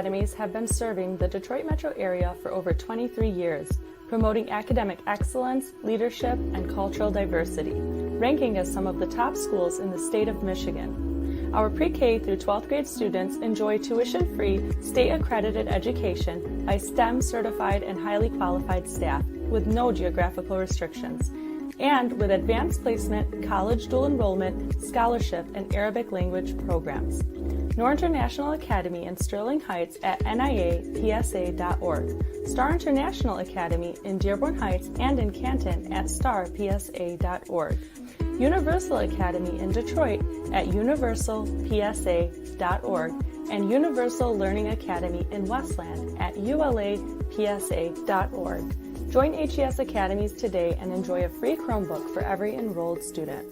Academies have been serving the Detroit metro area for over 23 years, promoting academic excellence, leadership, and cultural diversity, ranking as some of the top schools in the state of Michigan. Our pre-K through 12th grade students enjoy tuition-free, state-accredited education by STEM certified and highly qualified staff with no geographical restrictions, and with advanced placement, college dual enrollment, scholarship, and Arabic language programs. Noor International Academy in Sterling Heights at niapsa.org, Star International Academy in Dearborn Heights and in Canton at starpsa.org, Universal Academy in Detroit at universalpsa.org, and Universal Learning Academy in Westland at ulapsa.org. Join HES Academies today and enjoy a free Chromebook for every enrolled student.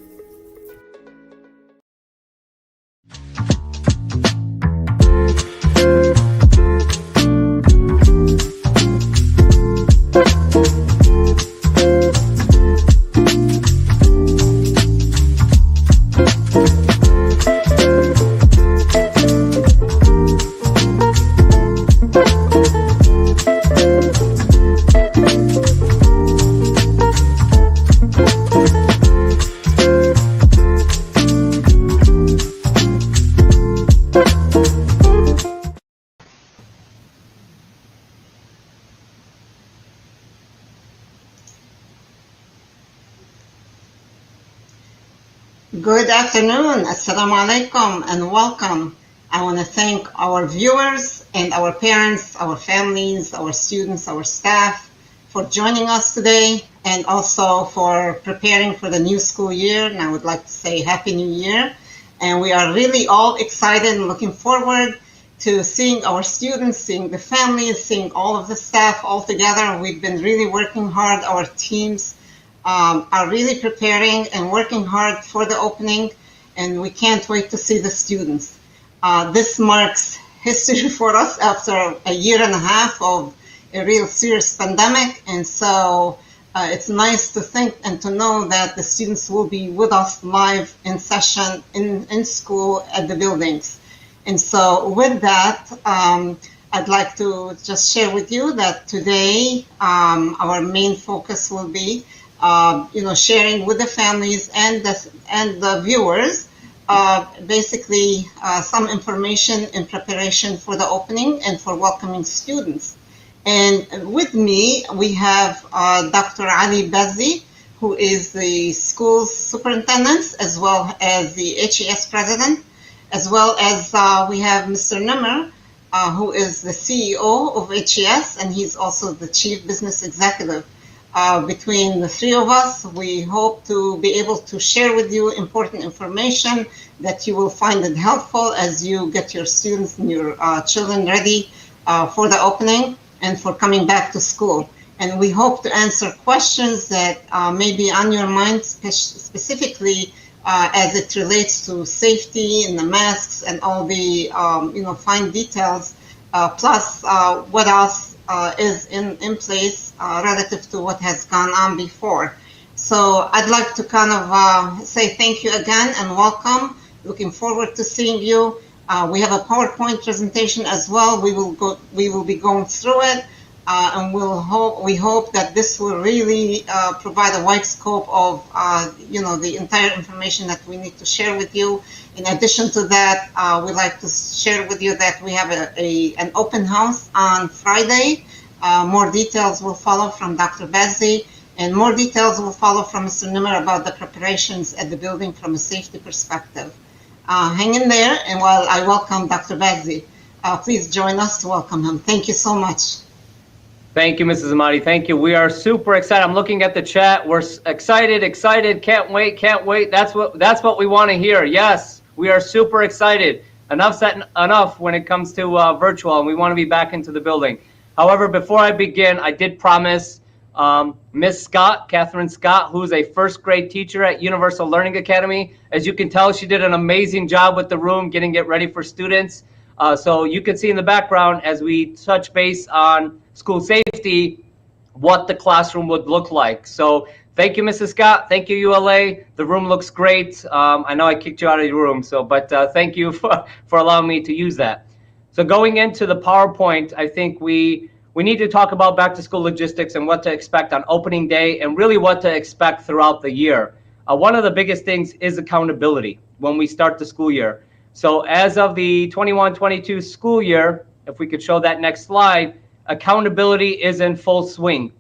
Good afternoon, Assalamu alaikum, and welcome. I want to thank our viewers and our parents, our families, our students, our staff for joining us today, and also for preparing for the new school year. And I would like to say Happy New Year. And we are really all excited and looking forward to seeing our students, seeing the families, seeing all of the staff all together. We've been really working hard. Our teams are really preparing and working hard for the opening, and we can't wait to see the students. This marks history for us after a year and a half of a real serious pandemic, and so it's nice to think and to know that the students will be with us live in session in school at the buildings. And so with that, I'd like to just share with you that today our main focus will be sharing with the families and the viewers, basically some information in preparation for the opening and for welcoming students. And with me, we have Dr. Ali Bazzi, who is the school's superintendent, as well as the HES president, as well as we have Mr. Nemer, who is the CEO of HES, and he's also the chief business executive. Between the three of us, we hope to be able to share with you important information that you will find it helpful as you get your students and your children ready for the opening and for coming back to school. And we hope to answer questions that may be on your mind, specifically as it relates to safety and the masks and all the fine details, plus what else is in place relative to what has gone on before. So I'd like to kind of say thank you again and welcome. Looking forward to seeing you. We have a PowerPoint presentation as well. We will be going through it, and we hope that this will really provide a wide scope of the entire information that we need to share with you. In addition to that, we'd like to share with you that we have an open house on Friday. More details will follow from Dr. Bazzi, and more details will follow from Mr. Nemer about the preparations at the building from a safety perspective. Hang in there, and while I welcome Dr. Bazzi, please join us to welcome him. Thank you so much. Thank you, Mrs. Hamadeh. Thank you. We are super excited. I'm looking at the chat. We're excited. Can't wait. That's what we want to hear. Yes, we are super excited. Enough when it comes to virtual, and we want to be back into the building. However, before I begin, I did promise Miss Scott, Catherine Scott, who's a first grade teacher at Universal Learning Academy. As you can tell, she did an amazing job with the room, getting it ready for students. So you can see in the background as we touch base on school safety, what the classroom would look like. So thank you, Mrs. Scott. Thank you, ULA. The room looks great. I know I kicked you out of your room, but thank you for allowing me to use that. So going into the PowerPoint, I think we need to talk about back to school logistics and what to expect on opening day and really what to expect throughout the year. One of the biggest things is accountability when we start the school year. So as of the 21-22 school year, if we could show that next slide, accountability is in full swing,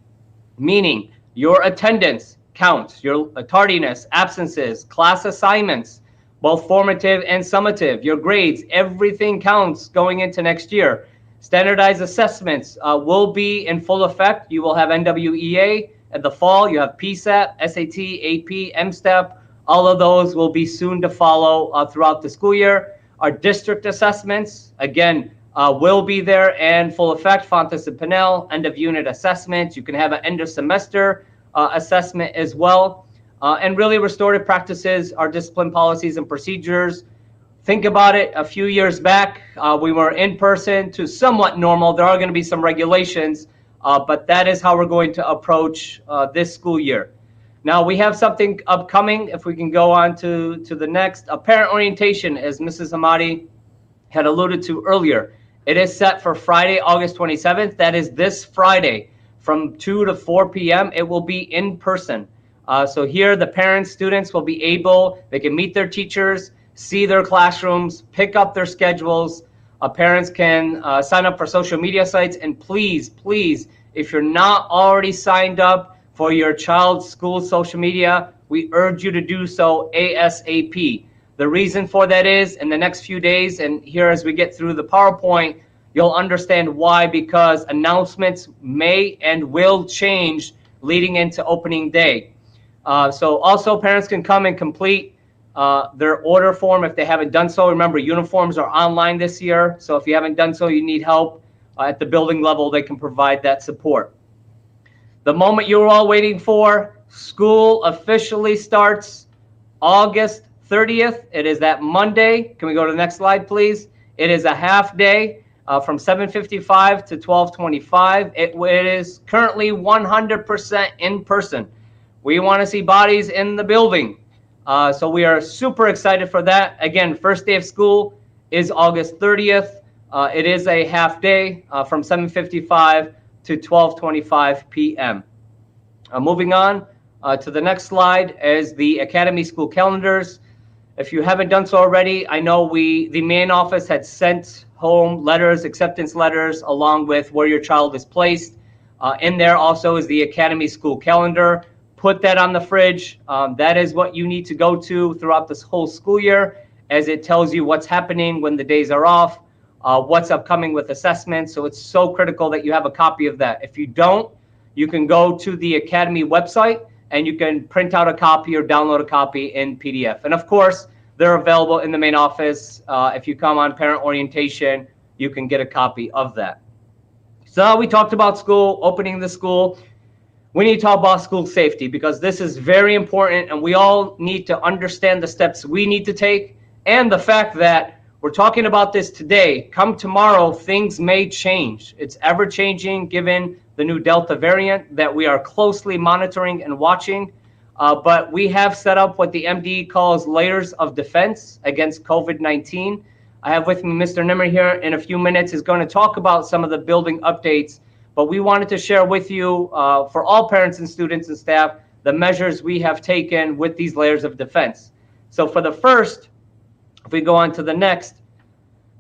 meaning your attendance counts, your tardiness, absences, class assignments, both formative and summative, your grades, everything counts going into next year. Standardized assessments will be in full effect. You will have NWEA at the fall. You have PSAT, SAT, AP, MSTEP. All of those will be soon to follow throughout the school year. Our district assessments, again, will be there and full effect. Fontes and Pinnell, end of unit assessments. You can have an end of semester assessment as well. And really restorative practices, our discipline policies and procedures. Think about it, a few years back, we were in person to somewhat normal. There are going to be some regulations, but that is how we're going to approach this school year. Now we have something upcoming. If we can go on to the next, a parent orientation, as Mrs. Hamadeh had alluded to earlier. It is set for Friday, August 27th. That is this Friday from 2 to 4 p.m. It will be in person. So here the parents, students will be able, they can meet their teachers, see their classrooms, pick up their schedules. Parents can sign up for social media sites. And please, please, if you're not already signed up for your child's school social media, we urge you to do so ASAP. The reason for that is in the next few days, and here as we get through the PowerPoint, you'll understand why, because announcements may and will change leading into opening day. So also parents can come and complete their order form if they haven't done so. Remember, uniforms are online this year, so if you haven't done so, you need help at the building level, they can provide that support. The moment you're all waiting for, school officially starts August 30th. It is that Monday. Can we go to the next slide, please? It is a half day from 7:55 to 12:25. It is currently 100% in person. We want to see bodies in the building. So we are super excited for that. Again, first day of school is August 30th. It is a half day from 7:55 to 12:25 p.m. Moving on to the next slide is the Academy school calendars. If you haven't done so already, I know the main office had sent home letters, acceptance letters, along with where your child is placed. In there also is the Academy school calendar. Put that on the fridge. That is what you need to go to throughout this whole school year, as it tells you what's happening when the days are off, what's upcoming with assessments. So it's so critical that you have a copy of that. If you don't, you can go to the Academy website and you can print out a copy or download a copy in PDF. And of course, they're available in the main office. If you come on parent orientation, you can get a copy of that. So we talked about school, opening the school. We need to talk about school safety, because this is very important, and we all need to understand the steps we need to take, and the fact that we're talking about this today. Come tomorrow, things may change. It's ever changing given the new Delta variant that we are closely monitoring and watching. But we have set up what the MD calls layers of defense against COVID-19. I have with me Mr. Nemer here in a few minutes. Is going to talk about some of the building updates. But we wanted to share with you, for all parents and students and staff, the measures we have taken with these layers of defense. So for the first, if we go on to the next,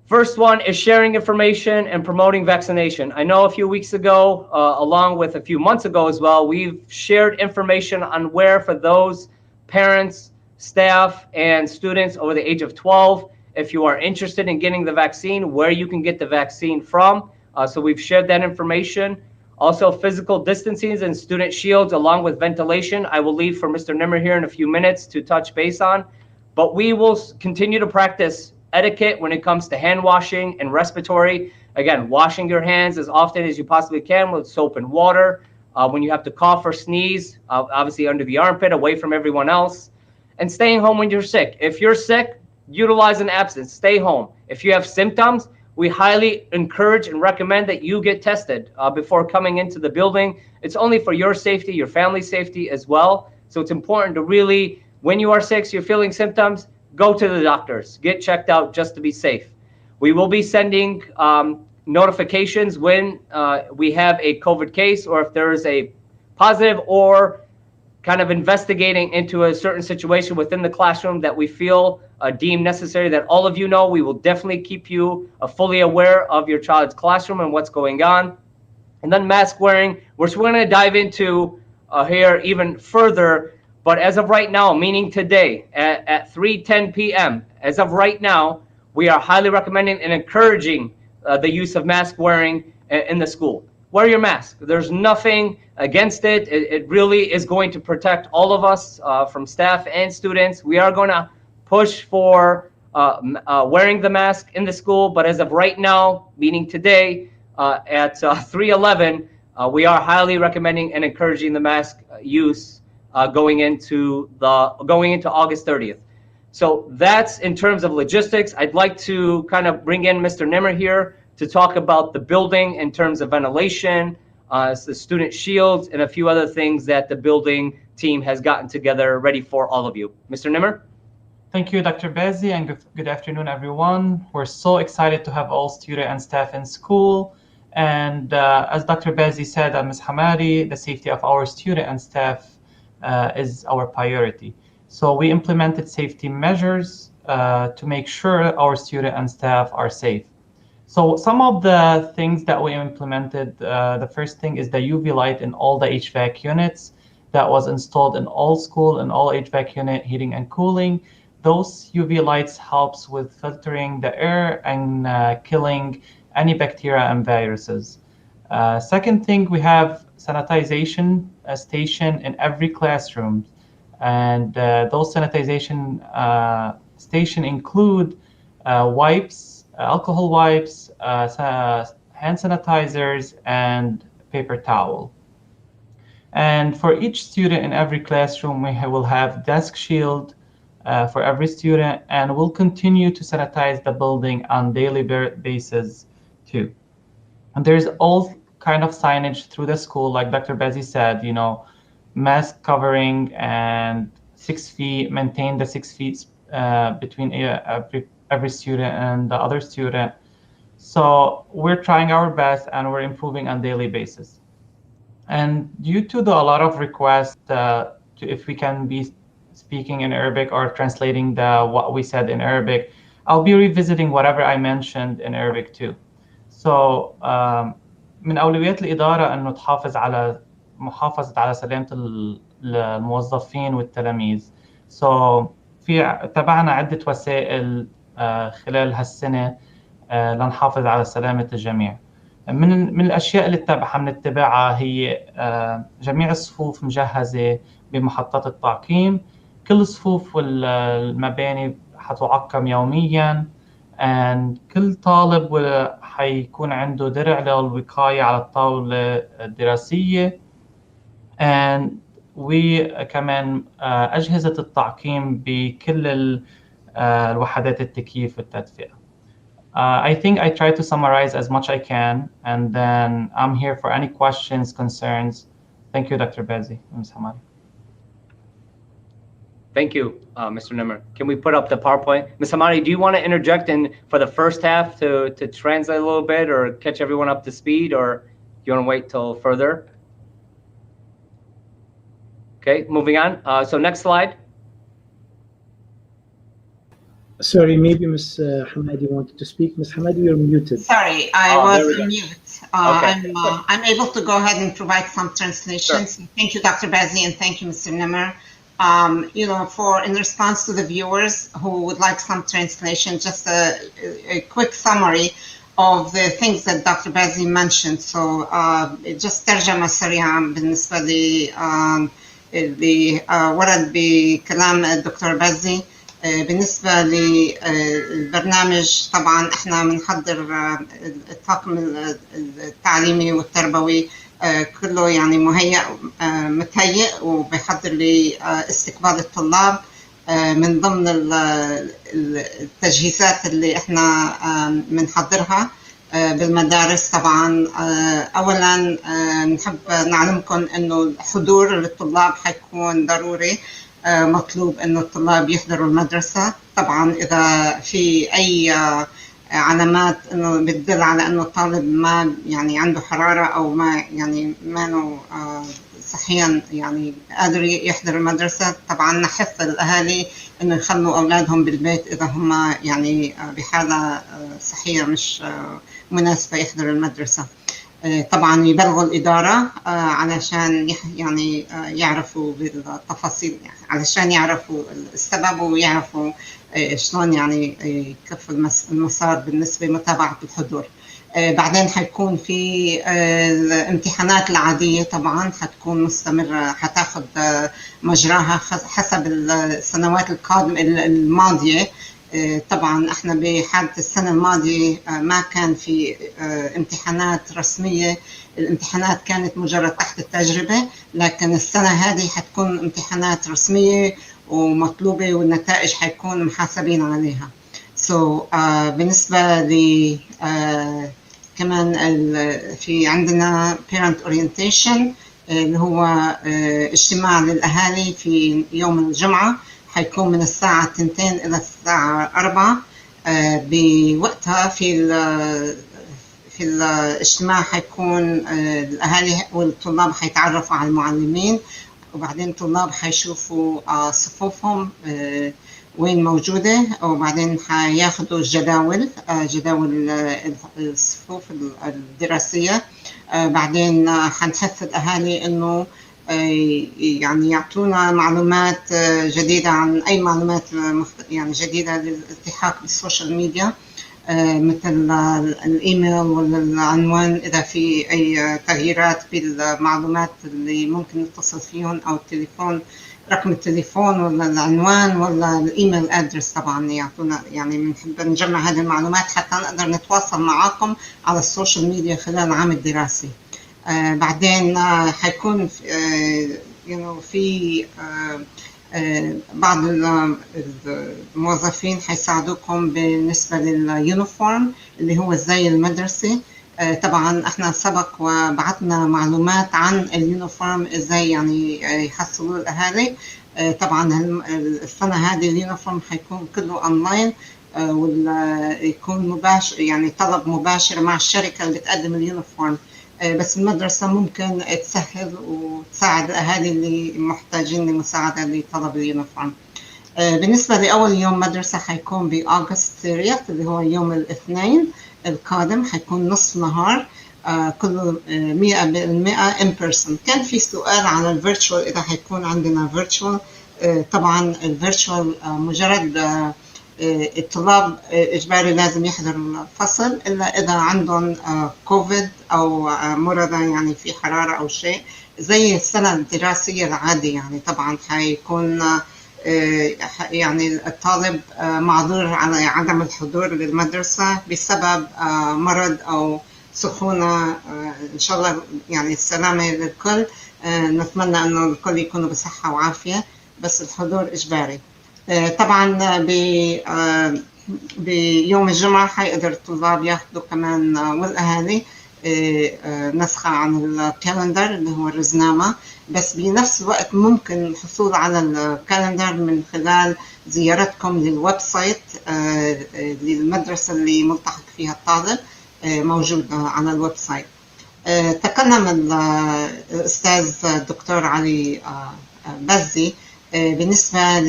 first one is sharing information and promoting vaccination. I know a few weeks ago, along with a few months ago as well, we've shared information on where for those parents, staff, and students over the age of 12, if you are interested in getting the vaccine, where you can get the vaccine from. So we've shared that information. Also, physical distancing and student shields along with ventilation. I will leave for Mr. Nemer here in a few minutes to touch base on. But we will continue to practice etiquette when it comes to hand washing and respiratory. Again, washing your hands as often as you possibly can with soap and water. When you have to cough or sneeze, obviously under the armpit, away from everyone else. And staying home when you're sick. If you're sick, utilize an absence. Stay home. If you have symptoms, we highly encourage and recommend that you get tested before coming into the building. It's only for your safety, your family's safety as well. So it's important to really, when you are sick, you're feeling symptoms, go to the doctors, get checked out just to be safe. We will be sending notifications when we have a COVID case, or if there is a positive, or kind of investigating into a certain situation within the classroom that we feel deemed necessary, that all of you know. We will definitely keep you fully aware of your child's classroom and what's going on. And then mask wearing, which we're going to dive into here even further. But as of right now, meaning today at 3:10 p.m., as of right now, we are highly recommending and encouraging the use of mask wearing in the school. Wear your mask. There's nothing against it. It really is going to protect all of us from staff and students. We are going to push for wearing the mask in the school. But as of right now, meaning today at 3:11, we are highly recommending and encouraging the mask use going into August 30th. So that's in terms of logistics. I'd like to kind of bring in Mr. Nemer here to talk about the building in terms of ventilation, the student shields, and a few other things that the building team has gotten together ready for all of you. Mr. Nemer? Thank you, Dr. Bazzi, and good afternoon, everyone. We're so excited to have all student and staff in school. And as Dr. Bazzi said, and Ms. Hamadeh, the safety of our student and staff is our priority. So we implemented safety measures to make sure our student and staff are safe. So some of the things that we implemented, the first thing is the UV light in all the HVAC units that was installed in all school and all HVAC unit heating and cooling. Those UV lights helps with filtering the air and killing any bacteria and viruses. Second thing, we have sanitization station in every classroom. And those sanitization station include wipes, alcohol wipes, hand sanitizers, and paper towel. And for each student in every classroom, we will have desk shield for every student, and we'll continue to sanitize the building on daily basis too. And there's all kind of signage through the school, like Dr. Bazzi said, you know, mask covering and 6 feet, maintain the 6 feet between every student and the other student. So we're trying our best and we're improving on daily basis. And due to a lot of requests if we can be speaking in Arabic or translating what we said in Arabic, I'll be revisiting whatever I mentioned in Arabic too. So من أولويات الإدارة أنه تحافظ على محافظة على سلامة الموظفين والتلاميذ. So تبعنا عدة وسائل خلال هالسنة لنحافظ على سلامة الجميع. من الأشياء اللي بنتبعها هي جميع الصفوف مجهزة بمحطات التعقيم. كل صفوف المباني حتعقم يوميا. And كل طالب حيكون عنده درع للوقاية على الطاولة الدراسية. And وكمان أجهزة التعقيم بكل الوحدات التكييف والتدفئة. I think I try to summarize as much I can, and then I'm here for any questions, concerns. Thank you, Dr. Bazzi and Ms. Hamadeh. Thank you, Mr. Nemer. Can we put up the PowerPoint? Ms. Hamadeh, do you want to interject in for the first half to translate a little bit or catch everyone up to speed, or do you want to wait till further? Okay, moving on. So next slide. Sorry, maybe Ms. Hamadeh wanted to speak. Ms. Hamadeh, you're muted. Sorry, I was on mute. Okay. I'm able to go ahead and provide some translations. Sure. Thank you, Dr. Bazzi, and thank you, Mr. Nemer. You know, in response to the viewers who would like some translation, just a quick summary of the things that Dr. Bazzi mentioned. So just ترجمة سريعة بالنسبة لي ورد بكلام الدكتور بازي. بالنسبة للبرنامج طبعا احنا بنحضر الطاقم التعليمي والتربوي كله يعني متهيئ وبيحضر لاستقبال الطلاب من ضمن التجهيزات اللي احنا بنحضرها بالمدارس. طبعا اولا نحب نعلمكم انه الحضور للطلاب حيكون ضروري. مطلوب انه الطلاب يحضروا المدرسة. طبعا اذا في علامات إنه بتدل على إنه الطالب ما يعني عنده حرارة أو ما يعني ما صحيا يعني قادر يحضر المدرسة، طبعا نحث الأهالي إنه يخلوا أولادهم بالبيت إذا هم يعني بحالة صحية مش مناسبة يحضروا المدرسة. طبعا يبلغوا الإدارة علشان يعني يعرفوا بالتفاصيل، يعني علشان يعرفوا السبب ويعرفوا شلون يعني يكفوا المسار بالنسبة لمتابعة الحضور. بعدين حيكون في الامتحانات العادية، طبعا حتكون مستمرة، حتاخد مجراها حسب السنوات القادمة الماضية. طبعا احنا بحالة السنة الماضية ما كان في امتحانات رسمية، الامتحانات كانت مجرد تحت التجربة، لكن السنة هذه حتكون امتحانات رسمية ومطلوبة والنتائج حيكون محاسبين عليها. بالنسبة ل كمان في عندنا parent orientation اللي هو اجتماع للأهالي في يوم الجمعة، حيكون من الساعة 2 إلى الساعة 4. بوقتها في الاجتماع حيكون الأهالي والطلاب حيتعرفوا على المعلمين، وبعدين الطلاب حيشوفوا صفوفهم وين موجودة، وبعدين حياخدوا جداول الصفوف الدراسية. بعدين حنحث الأهالي إنه يعني يعطونا معلومات جديدة عن أي معلومات يعني جديدة للالتحاق بالسوشيال ميديا، مثل الإيميل والعنوان إذا في أي تغييرات بالمعلومات اللي ممكن نتصل فيهم، أو التليفون، رقم التليفون ولا العنوان ولا الإيميل أدرس. طبعا يعطونا يعني بنحب نجمع هذه المعلومات حتى نقدر نتواصل معاكم على السوشيال ميديا خلال العام الدراسي. بعدين حيكون في بعض الموظفين حيساعدوكم بالنسبة لليونيفورم اللي هو الزي المدرسي. طبعا احنا سبق وبعثنا معلومات عن اليونيفورم ازاي يعني يحصلوا الأهالي. طبعا السنة هذه اليونيفورم حيكون كله اونلاين، ويكون مباشر يعني طلب مباشر مع الشركة اللي بتقدم اليونيفورم، بس المدرسة ممكن تسهل وتساعد الأهالي اللي محتاجين لمساعدة لطلب اليونيفورم. بالنسبة لأول يوم مدرسة حيكون بأغسطس 3 اللي هو يوم الاثنين القادم، حيكون نصف نهار كله 100% in person. كان في سؤال على الفيرتشوال إذا حيكون عندنا فيرتشوال. طبعا الفيرتشوال مجرد الطلاب إجباري لازم يحضروا الفصل إلا إذا عندهم كوفيد أو مرضى يعني في حرارة أو شيء زي السنة الدراسية العادية. يعني طبعا حيكون يعني الطالب معذور على عدم الحضور للمدرسة بسبب مرض أو سخونة. إن شاء الله يعني السلامة للكل، نتمنى أنه الكل يكونوا بصحة وعافية، بس الحضور إجباري. طبعا بيوم الجمعة حيقدر الطلاب ياخدوا كمان والأهالي نسخة عن الكالندر اللي هو الرزنامة، بس بنفس الوقت ممكن الحصول على الكالندر من خلال زيارتكم للويب سايت للمدرسة اللي ملتحق فيها الطالب، موجود على الويب سايت. تكلم الأستاذ الدكتور علي بازي بالنسبة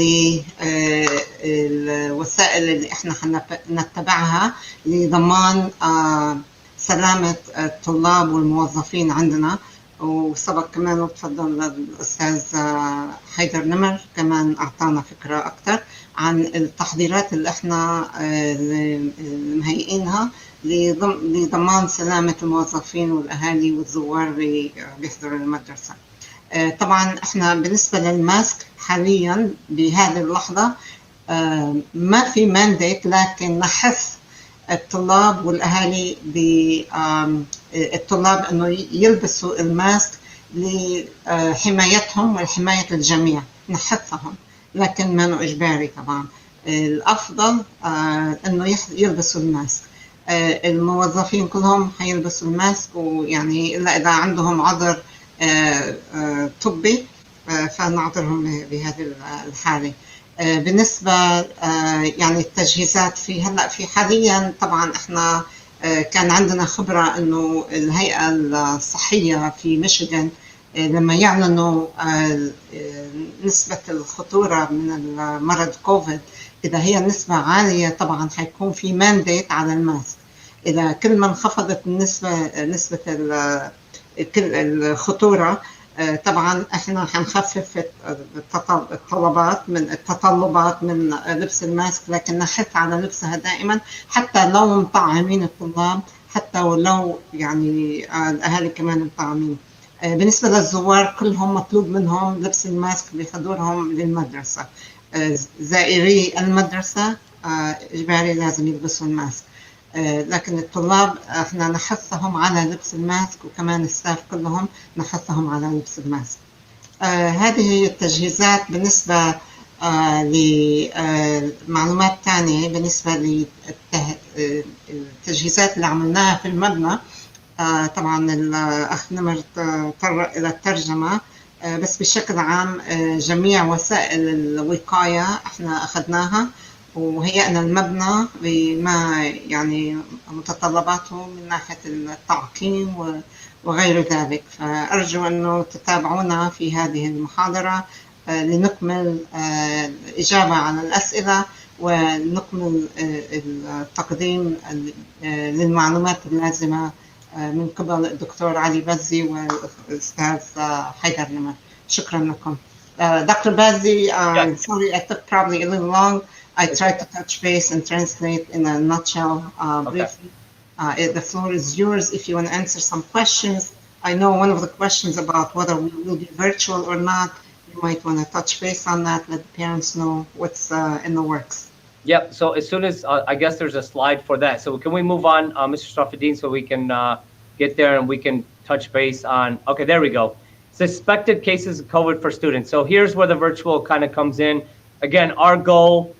للوسائل اللي احنا نتبعها لضمان سلامة الطلاب والموظفين عندنا. وسبق كمان وتفضل الأستاذ حيدر نمر كمان أعطانا فكرة أكتر عن التحضيرات اللي احنا مهيئينها لضمان سلامة الموظفين والأهالي والزوار اللي بيحضروا المدرسة. طبعا احنا بالنسبة للماسك حاليا بهذه اللحظة ما في مانديت، لكن نحث الطلاب والأهالي بالطلاب أنه يلبسوا الماسك لحمايتهم ولحماية الجميع، نحثهم لكن ما هو إجباري. طبعا الأفضل أنه يلبسوا الماسك. الموظفين كلهم حيلبسوا الماسك، ويعني إلا إذا عندهم عذر طبي فنعذرهم بهذه الحالة. بالنسبة يعني التجهيزات في حاليا طبعا احنا كان عندنا خبرة انه الهيئة الصحية في ميشيغان لما يعلنوا نسبة الخطورة من المرض كوفيد، إذا هي النسبة عالية طبعا حيكون في مانديت على الماسك. إذا كل ما انخفضت نسبة الخطورة طبعا احنا حنخفف التطلبات من لبس الماسك، لكن نحث على لبسها دائما حتى لو مطعمين الطلاب، حتى ولو يعني الأهالي كمان مطعمين. بالنسبة للزوار كلهم مطلوب منهم لبس الماسك بحضورهم للمدرسة. زائري المدرسة إجباري لازم يلبسوا الماسك، لكن الطلاب احنا نحثهم على لبس الماسك، وكمان الستاف كلهم نحثهم على لبس الماسك. هذه هي التجهيزات. بالنسبة لمعلومات تانية بالنسبة للتجهيزات اللي عملناها في المبنى، طبعا الأخ نمر تطرق إلى الترجمة، بس بشكل عام جميع وسائل الوقاية احنا أخذناها وهيئنا المبنى بما يعني متطلباته من ناحية التعقيم وغير ذلك. فأرجو أنه تتابعونا في هذه المحاضرة لنكمل الإجابة على الأسئلة ونكمل التقديم للمعلومات اللازمة من قبل الدكتور علي بازي والأستاذ حيدر نمر. شكرا لكم. Dr. Bazzi, sorry I took probably a little long. I tried to touch base and translate in a nutshell briefly. The floor is yours if you want to answer some questions. I know one of the questions about whether we will be virtual or not, you might want to touch base on that, let the parents know what's in the works. Yep, so as soon as, I guess there's a slide for that. So can we move on, Mr. Srafuddin, so we can get there and we can touch base on, okay, there we go. Suspected cases of COVID for students. So here's where the virtual kind of comes in. Again, our goal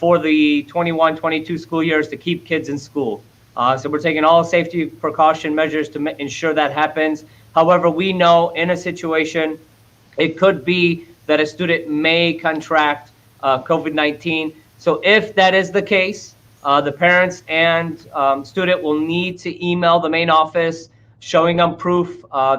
for the 21-22 school year is to keep kids in school. So we're taking all safety precaution measures to ensure that happens. However, we know in a situation, it could be that a student may contract COVID-19. So if that is the case, the parents and student will need to email the main office showing them proof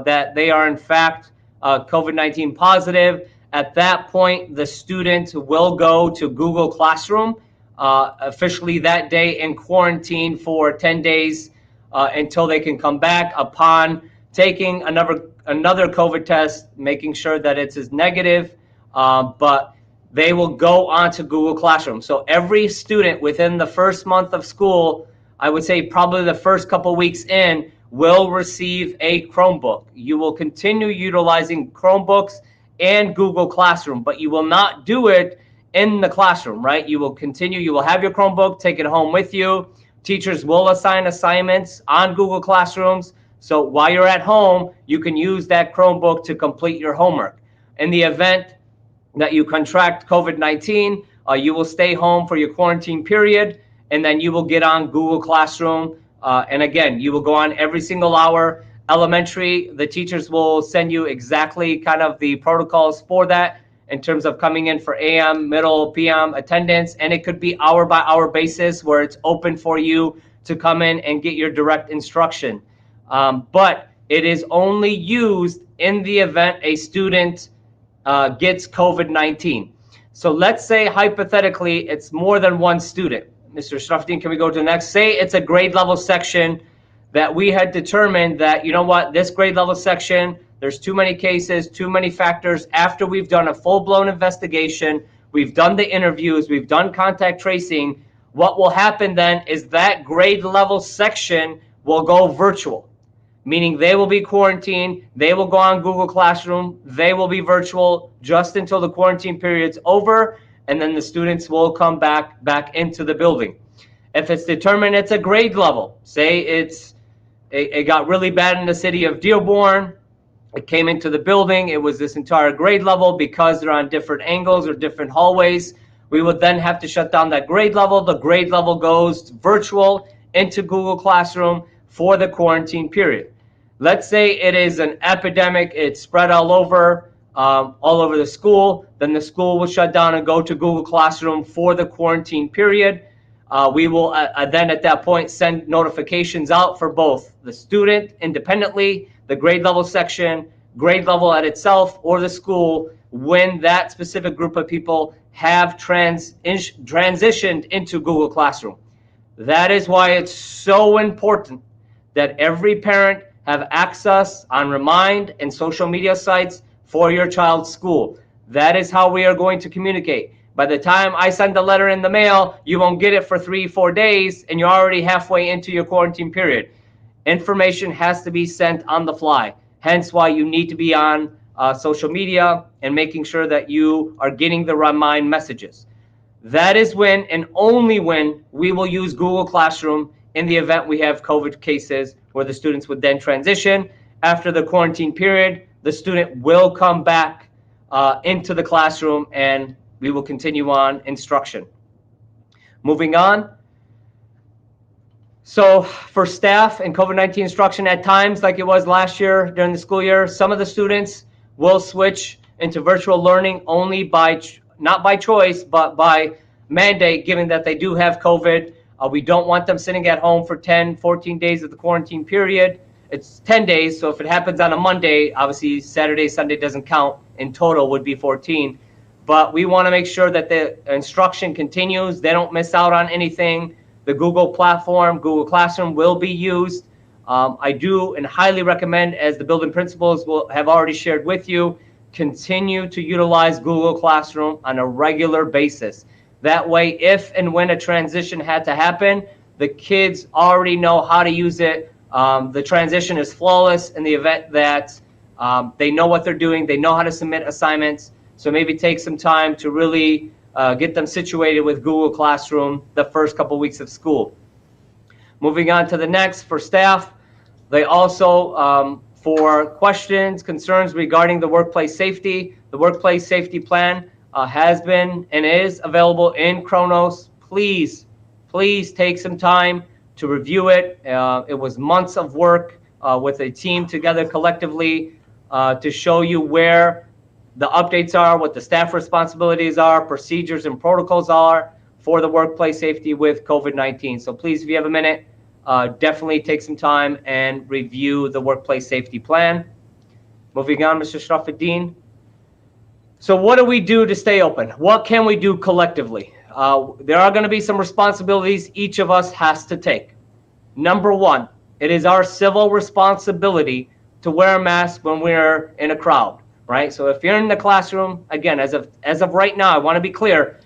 that they are in fact COVID-19 positive. At that point, the student will go to Google Classroom officially that day in quarantine for 10 days until they can come back upon taking another COVID test, making sure that it's as negative, but they will go onto Google Classroom. So every student within the first month of school, I would say probably the first couple weeks in, will receive a Chromebook. You will continue utilizing Chromebooks and Google Classroom, but you will not do it in the classroom, right? You will continue, you will have your Chromebook, take it home with you. Teachers will assign assignments on Google Classrooms. So while you're at home, you can use that Chromebook to complete your homework. In the event that you contract COVID-19, you will stay home for your quarantine period, and then you will get on Google Classroom. And again, you will go on every single hour. Elementary, the teachers will send you exactly kind of the protocols for that in terms of coming in for AM, middle, PM attendance. And it could be hour by hour basis where it's open for you to come in and get your direct instruction. But it is only used in the event a student gets COVID-19. So let's say hypothetically it's more than one student. Mr. Srafuddin, can we go to the next? Say it's a grade level section that we had determined that, you know what, this grade level section, there's too many cases, too many factors. After we've done a full-blown investigation, we've done the interviews, we've done contact tracing, what will happen then is that grade level section will go virtual, meaning they will be quarantined, they will go on Google Classroom, they will be virtual just until the quarantine period's over, and then the students will come back into the building. If it's determined it's a grade level, say it got really bad in the city of Dearborn, it came into the building, it was this entire grade level because they're on different angles or different hallways, we would then have to shut down that grade level. The grade level goes virtual into Google Classroom for the quarantine period. Let's say it is an epidemic, it's spread all over, all over the school. Then the school will shut down and go to Google Classroom for the quarantine period. We will then at that point send notifications out for both the student independently, the grade level section, grade level at itself, or the school when that specific group of people have transitioned into Google Classroom. That is why it's so important that every parent have access on Remind and social media sites for your child's school. That is how we are going to communicate. By the time I send the letter in the mail, you won't get it for 3-4 days, and you're already halfway into your quarantine period. Information has to be sent on the fly. Hence why you need to be on social media and making sure that you are getting the Remind messages. That is when and only when we will use Google Classroom in the event we have COVID cases where the students would then transition. After the quarantine period, the student will come back into the classroom and we will continue on instruction. Moving on. So for staff and COVID-19 instruction, at times, like it was last year during the school year, some of the students will switch into virtual learning only not by choice, but by mandate, given that they do have COVID. We don't want them sitting at home for 10, 14 days of the quarantine period. It's 10 days, so if it happens on a Monday, obviously Saturday, Sunday doesn't count. In total would be 14. But we want to make sure that the instruction continues. They don't miss out on anything. The Google platform, Google Classroom will be used. I do and highly recommend, as the building principals will have already shared with you, continue to utilize Google Classroom on a regular basis. That way, if and when a transition had to happen, the kids already know how to use it. The transition is flawless in the event that they know what they're doing. They know how to submit assignments. So maybe take some time to really get them situated with Google Classroom the first couple weeks of school. Moving on to the next, for staff, they also, for questions, concerns regarding the workplace safety, the workplace safety plan has been and is available in Kronos. Please take some time to review it. It was months of work with a team together collectively to show you where the updates are, what the staff responsibilities are, procedures and protocols are for the workplace safety with COVID-19. So please, if you have a minute, definitely take some time and review the workplace safety plan. Moving on, Mr. Shrafuddin. So what do we do to stay open? What can we do collectively? There are going to be some responsibilities each of us has to take. Number one, it is our civil responsibility to wear a mask when we're in a crowd, right? So if you're in the classroom, again, as of right now, I want to be clear,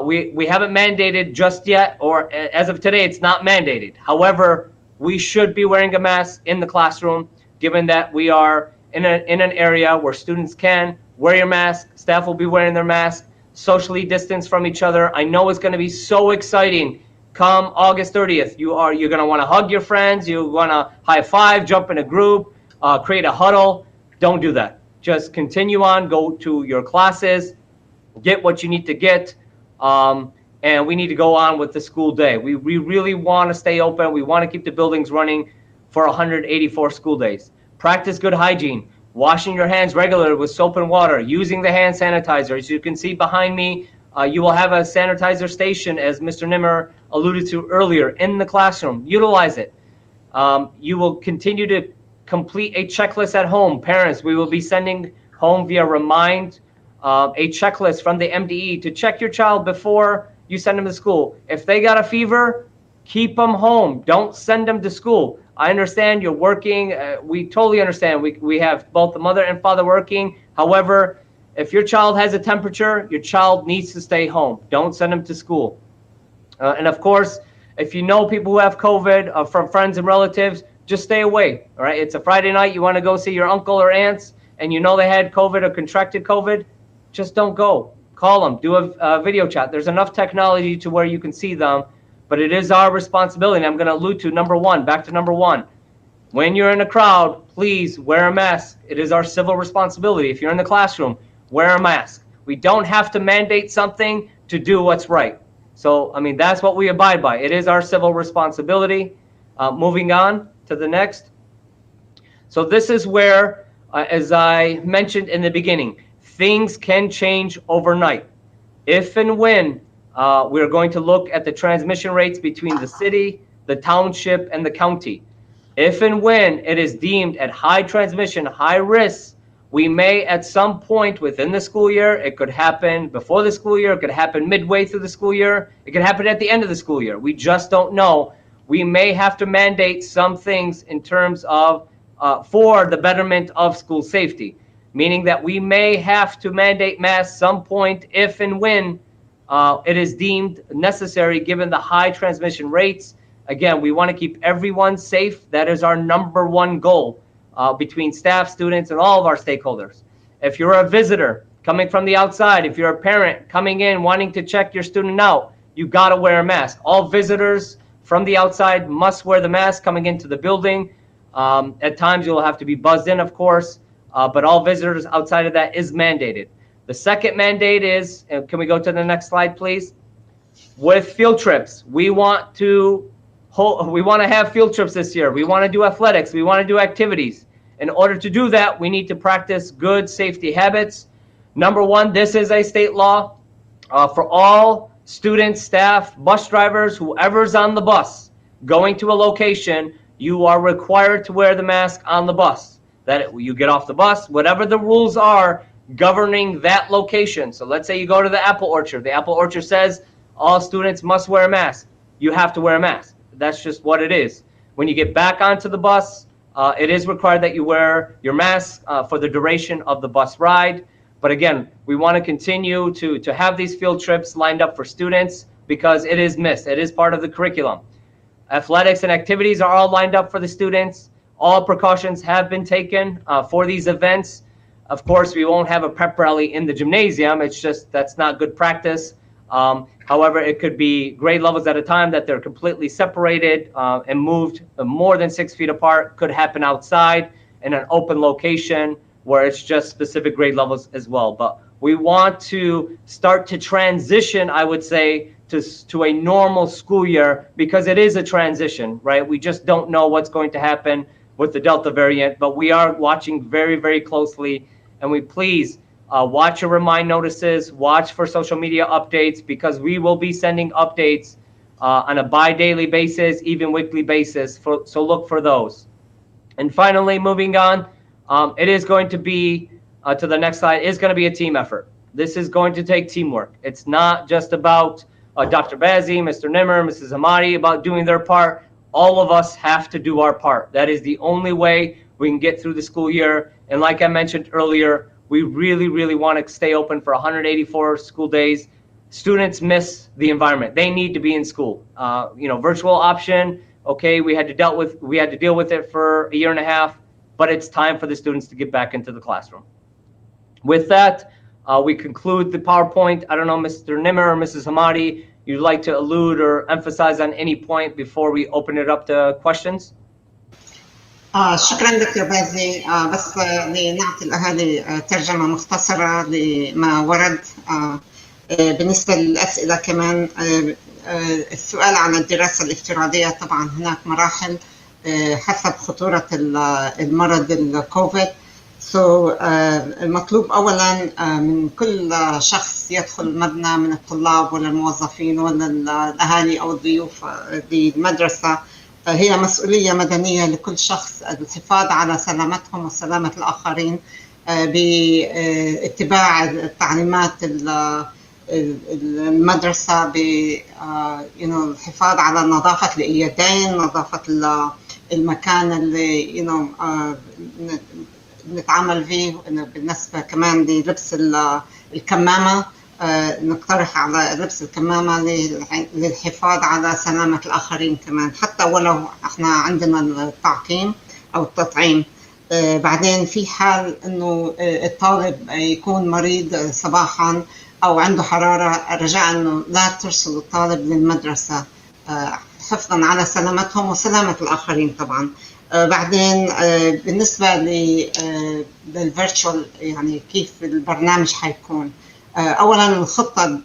we haven't mandated just yet, or as of today, it's not mandated. However, we should be wearing a mask in the classroom, given that we are in an area where students can wear your mask, staff will be wearing their mask, socially distance from each other. I know it's going to be so exciting come August 30th. You're going to want to hug your friends, you want to high five, jump in a group, create a huddle. Don't do that. Just continue on, go to your classes, get what you need to get, and we need to go on with the school day. We really want to stay open. We want to keep the buildings running for 184 school days. Practice good hygiene, washing your hands regularly with soap and water, using the hand sanitizer. As you can see behind me, you will have a sanitizer station, as Mr. Nemer alluded to earlier, in the classroom. Utilize it. You will continue to complete a checklist at home. Parents, we will be sending home via Remind a checklist from the MDE to check your child before you send them to school. If they got a fever, keep them home. Don't send them to school. I understand you're working. We totally understand. We have both the mother and father working. However, if your child has a temperature, your child needs to stay home. Don't send them to school. And of course, if you know people who have COVID from friends and relatives, just stay away. All right. It's a Friday night. You want to go see your uncle or aunts, and you know they had COVID or contracted COVID. Just don't go. Call them. Do a video chat. There's enough technology to where you can see them, but it is our responsibility. And I'm going to allude to back to number one. When you're in a crowd, please wear a mask. It is our civil responsibility. If you're in the classroom, wear a mask. We don't have to mandate something to do what's right. So, I mean, that's what we abide by. It is our civil responsibility. Moving on to the next. So this is where as I mentioned in the beginning, things can change overnight. If and when we're going to look at the transmission rates between the city, the township, and the county. If and when it is deemed at high transmission, high risk, we may at some point within the school year, it could happen before the school year, it could happen midway through the school year, it could happen at the end of the school year. We just don't know. We may have to mandate some things in terms of for the betterment of school safety, meaning that we may have to mandate masks some point if and when it is deemed necessary given the high transmission rates. Again, we want to keep everyone safe. That is our #1 goal between staff, students, and all of our stakeholders. If you're a visitor coming from the outside, if you're a parent coming in wanting to check your student out, you got to wear a mask. All visitors from the outside must wear the mask coming into the building. At times you'll have to be buzzed in, of course, but all visitors outside of that is mandated. The second mandate is, can we go to the next slide, please? With field trips, we want to have field trips this year. We want to do athletics. We want to do activities. In order to do that, we need to practice good safety habits. #1, this is a state law for all students, staff, bus drivers, whoever's on the bus going to a location. You are required to wear the mask on the bus. That you get off the bus, whatever the rules are governing that location. So let's say you go to the apple orchard. The apple orchard says all students must wear a mask. You have to wear a mask. That's just what it is. When you get back onto the bus, it is required that you wear your mask for the duration of the bus ride. But again, we want to continue to have these field trips lined up for students because it is missed. It is part of the curriculum. Athletics and activities are all lined up for the students. All precautions have been taken for these events. Of course, we won't have a prep rally in the gymnasium. It's just that's not good practice. However, it could be grade levels at a time that they're completely separated and moved more than 6 feet apart. Could happen outside in an open location where it's just specific grade levels as well. But we want to start to transition, I would say, to a normal school year because it is a transition, right? We just don't know what's going to happen with the Delta variant, but we are watching very, very closely. And we please watch your remind notices, watch for social media updates because we will be sending updates on a bi-daily basis, even weekly basis. So look for those. And finally, moving on, it is going to be, to the next slide, is going to be a team effort. This is going to take teamwork. It's not just about Dr. Bazzi, Mr. Nemer, Mrs. Hamadeh about doing their part. All of us have to do our part. That is the only way we can get through the school year. And like I mentioned earlier, we really, really want to stay open for 184 school days. Students miss the environment. They need to be in school. Virtual option, okay, we had to deal with it for a year and a half, but it's time for the students to get back into the classroom. With that, we conclude the PowerPoint. I don't know, Mr. Nemer or Mrs. Hamadeh, you'd like to allude or emphasize on any point before we open it up to questions? شكرا دكتور بازي. بس لنعطي الأهالي ترجمة مختصرة لما ورد. بالنسبة للأسئلة كمان، السؤال عن الدراسة الافتراضية، طبعا هناك مراحل حسب خطورة المرض الكوفيد. المطلوب أولا من كل شخص يدخل المبنى من الطلاب ولا الموظفين ولا الأهالي أو الضيوف للمدرسة، هي مسؤولية مدنية لكل شخص الحفاظ على سلامتهم وسلامة الآخرين باتباع التعليمات المدرسة، بالحفاظ على نظافة اليدين، نظافة المكان اللي نتعامل فيه. بالنسبة كمان للبس الكمامة، نقترح على لبس الكمامة للحفاظ على سلامة الآخرين كمان، حتى ولو احنا عندنا التعقيم أو التطعيم. بعدين في حال إنه الطالب يكون مريض صباحا أو عنده حرارة، رجاء إنه لا ترسل الطالب للمدرسة حفظا على سلامتهم وسلامة الآخرين طبعا. بعدين بالنسبة للفيرتشوال، يعني كيف البرنامج حيكون، أولا خطة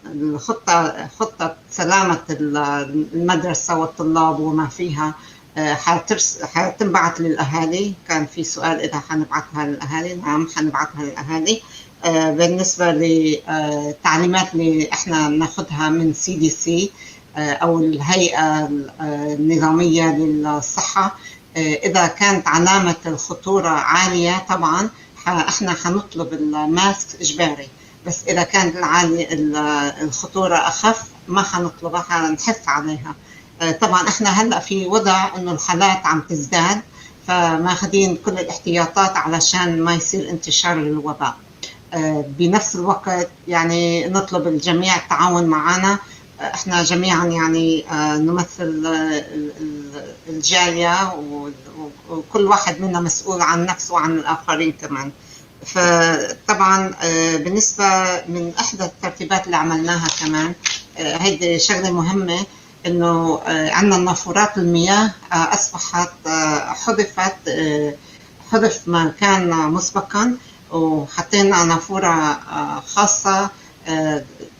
سلامة المدرسة والطلاب وما فيها حتنبعت للأهالي. كان في سؤال إذا حنبعتها للأهالي. نعم حنبعتها للأهالي. بالنسبة للتعليمات اللي احنا ناخدها من CDC أو الهيئة النظامية للصحة، إذا كانت علامة الخطورة عالية طبعا احنا حنطلب الماسك إجباري، بس إذا كانت الخطورة أخف ما حنطلبها، حنحث عليها. طبعا احنا هلأ في وضع إنه الحالات عم تزداد، فماخذين كل الاحتياطات علشان ما يصير انتشار للوباء. بنفس الوقت يعني نطلب الجميع التعاون معنا. احنا جميعا يعني نمثل الجالية، وكل واحد منا مسؤول عن نفسه وعن الآخرين كمان. فطبعا بالنسبة من إحدى الترتيبات اللي عملناها كمان، هيدي شغلة مهمة، إنه عندنا نافورات المياه أصبحت حذف ما كان مسبقا، وحطينا نافورة خاصة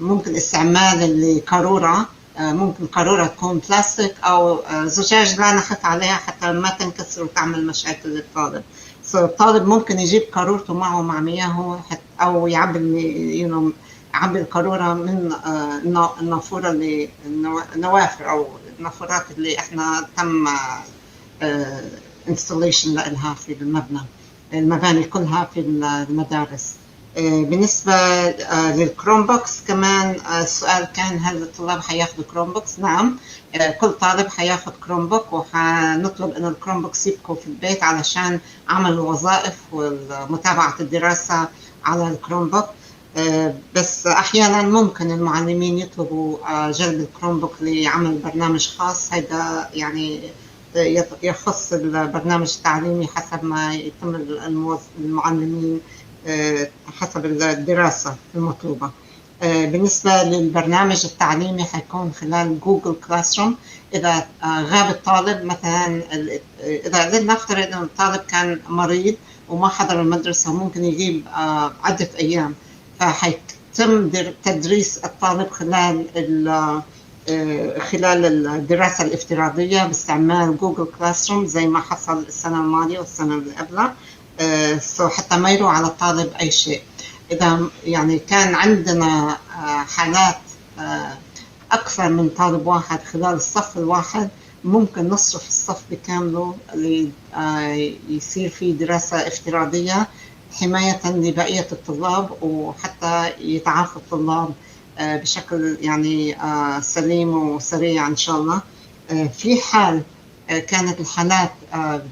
ممكن استعمال القارورة. ممكن قارورة تكون بلاستيك أو زجاج لا نخف عليها حتى ما تنكسر وتعمل مشاكل للطالب. الطالب ممكن يجيب قارورته معه مع مياهه، أو يعبي يعبي القارورة من النافورة اللي النوافر أو النافورات اللي احنا تم installation لها في المباني كلها في المدارس. بالنسبة للكروم بوكس كمان السؤال كان هل الطلاب حياخدوا كروم بوكس؟ نعم، كل طالب حياخد كروم بوك، وحنطلب إنه الكروم بوكس يبقوا في البيت علشان عمل الوظائف ومتابعة الدراسة على الكروم بوك. بس أحيانا ممكن المعلمين يطلبوا جلب الكروم بوك لعمل برنامج خاص. هذا يعني يخص البرنامج التعليمي حسب ما يتم المعلمين حسب الدراسة المطلوبة. بالنسبة للبرنامج التعليمي حيكون خلال جوجل كلاس روم. إذا غاب الطالب مثلا، إذا لنفترض أن الطالب كان مريض وما حضر المدرسة، ممكن يغيب عدة أيام، فحيتم تدريس الطالب خلال الدراسة الافتراضية باستعمال جوجل كلاس روم زي ما حصل السنة الماضية والسنة اللي قبلها، حتى ما يروح على الطالب أي شيء. إذا يعني كان عندنا حالات أكثر من طالب واحد خلال الصف الواحد، ممكن نصرف الصف بكامله يصير في دراسة افتراضية حماية لبقية الطلاب، وحتى يتعافى الطلاب بشكل يعني سليم وسريع إن شاء الله. في حال كانت الحالات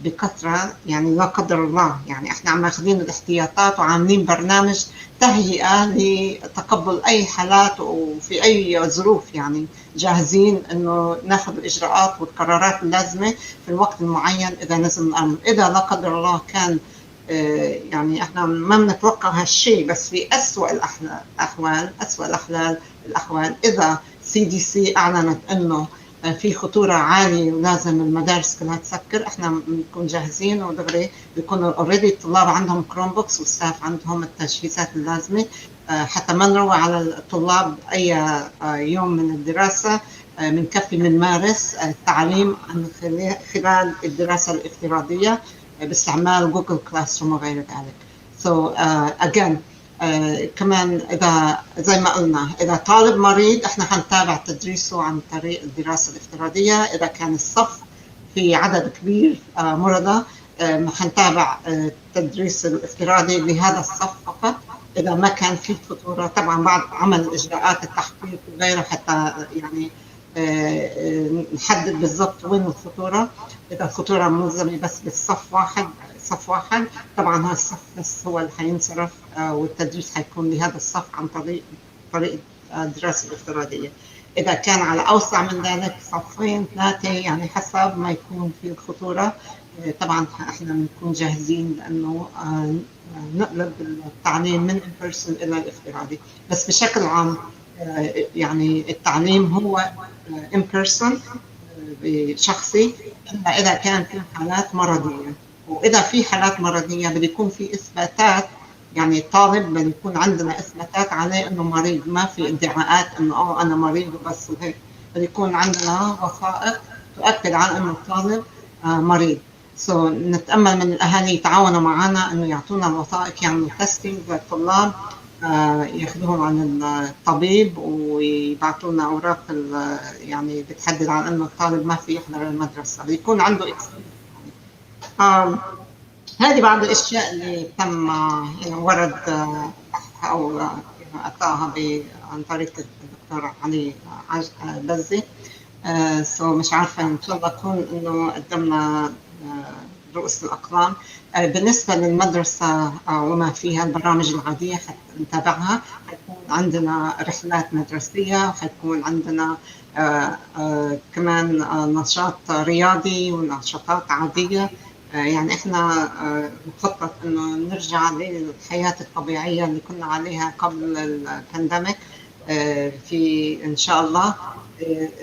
بكثرة، يعني لا قدر الله، يعني احنا عم ماخذين الاحتياطات وعاملين برنامج تهيئة لتقبل أي حالات وفي أي ظروف، يعني جاهزين إنه ناخذ الإجراءات والقرارات اللازمة في الوقت المعين إذا نزل الأمر. إذا لا قدر الله كان يعني احنا ما بنتوقع هالشيء، بس في أسوأ الأحوال إذا CDC أعلنت إنه في خطورة عالية ولازم المدارس كلها تسكر، احنا بنكون جاهزين ودغري بيكونوا اوريدي الطلاب عندهم كروم بوكس والستاف عندهم التجهيزات اللازمة حتى ما نروح على الطلاب أي يوم من الدراسة. بنكفي بنمارس التعليم خلال الدراسة الافتراضية باستعمال جوجل كلاس روم وغير ذلك. again كمان إذا زي ما قلنا إذا طالب مريض احنا حنتابع تدريسه عن طريق الدراسة الافتراضية. إذا كان الصف في عدد كبير مرضى حنتابع التدريس الافتراضي لهذا الصف فقط. إذا ما كان في خطورة طبعا بعد عمل إجراءات التحقيق وغيره حتى يعني نحدد بالضبط وين الخطورة. إذا الخطورة ملزمة بس بالصف صف واحد طبعا هذا الصف بس هو اللي حينصرف والتدريس حيكون لهذا الصف عن طريق الدراسة الافتراضية. إذا كان على أوسع من ذلك صفين 3 يعني حسب ما يكون في الخطورة طبعا احنا بنكون جاهزين لأنه نقلب التعليم من in person إلى الافتراضي. بس بشكل عام يعني التعليم هو in person بشخصي إلا إذا كان في حالات مرضية. وإذا في حالات مرضية بده يكون في إثباتات، يعني الطالب بده يكون عندنا إثباتات عليه إنه مريض، ما في ادعاءات إنه أنا مريض وبس وهيك. بده يكون عندنا وثائق تؤكد على إنه الطالب مريض. نتأمل من الأهالي يتعاونوا معنا إنه يعطونا الوثائق، يعملوا تيستينج للطلاب، ياخذوهم عن الطبيب ويبعثوا لنا أوراق يعني بتحدد عن إنه الطالب ما في يحضر المدرسة، بيكون عنده هذه بعض الأشياء اللي تم ورد بحثها أو أعطاها عن طريق الدكتور علي بزي. مش عارفة إن شاء الله تكون إنه قدمنا رؤوس الأقلام. بالنسبة للمدرسة وما فيها البرامج العادية نتابعها. حيكون عندنا رحلات مدرسية، حيكون عندنا كمان نشاط رياضي ونشاطات عادية. يعني احنا نخطط انه نرجع للحياة الطبيعية اللي كنا عليها قبل البانديميك في ان شاء الله.